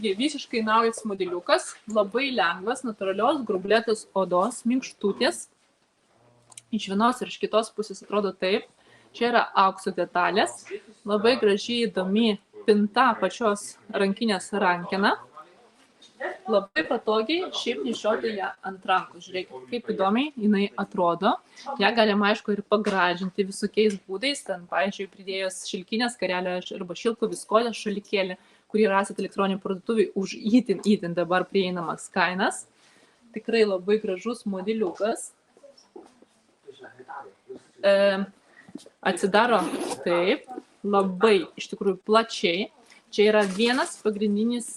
Visiškai naujas modeliukas, labai lengvas, natūralios grublėtos odos, minkštutės. Iš vienos ir iš kitos pusės atrodo taip. Čia yra aukso detalės, labai gražiai įdomi pinta pačios rankinės rankena. Labai patogiai šiaip nešioti ją ant rankų. Žiūrėkit, kaip įdomiai jinai atrodo. Ją galima, aišku, ir pagražinti visokiais būdais. Ten, pavyzdžiui, pridėjus šilkinės karelę arba šilko viskolės šalikėlį, kurį rasit elektroninių parduotuvių už itin dabar prieinamas kainas. Tikrai labai gražus modeliukas. Atsidaro taip, labai iš tikrųjų plačiai. Čia yra vienas pagrindinis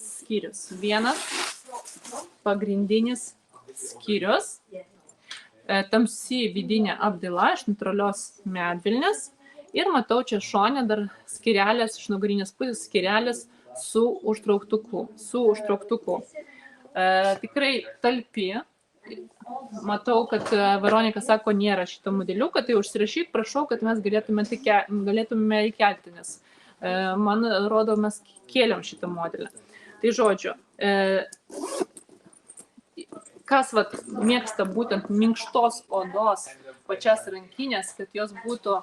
skyrius. Tamsi vidinė apdaila iš natūralios medvilnės. Ir matau čia šone dar skyrelės, iš nugarinės pusės skyrelės su užtrauktuku. Tikrai talpi. Matau, kad Veronika sako, nėra šito modeliuko, tai užsirašyk, prašau, kad mes galėtume įkelti, nes man rodo, mes kėlėm šitą modelį. Tai žodžiu, kas mėgsta būtent minkštos odos pačias rankinės, kad jos būtų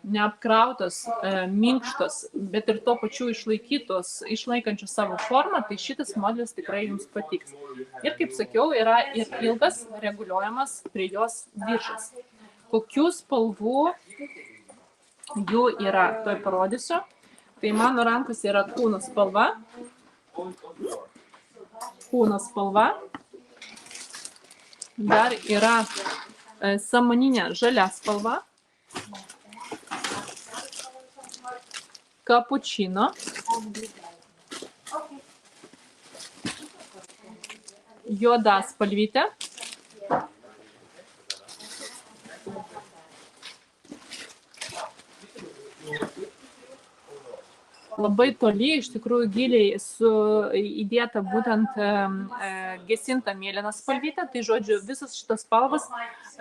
neapkrautos, minkštos, bet ir tuo pačiu išlaikančios savo formą, tai šitas modelis tikrai jums patiks. Ir kaip sakiau, yra ir ilgas reguliuojamas prie jos diržas. Kokių spalvų jų yra, tuoj parodysiu. Tai mano rankose yra kūno spalva. Dar yra samaninė žalia spalva. Kapučino, juoda spalvytė, labai toli, iš tikrųjų giliai įdėta būtent gesinta mėlyna spalvytė, tai žodžiu, visas šitas spalvas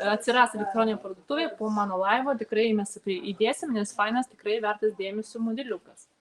atsiras elektroninėje parduotuvėje po mano laivo, tikrai mes įdėsim, nes fainas, tikrai vertas dėmesio modeliukas.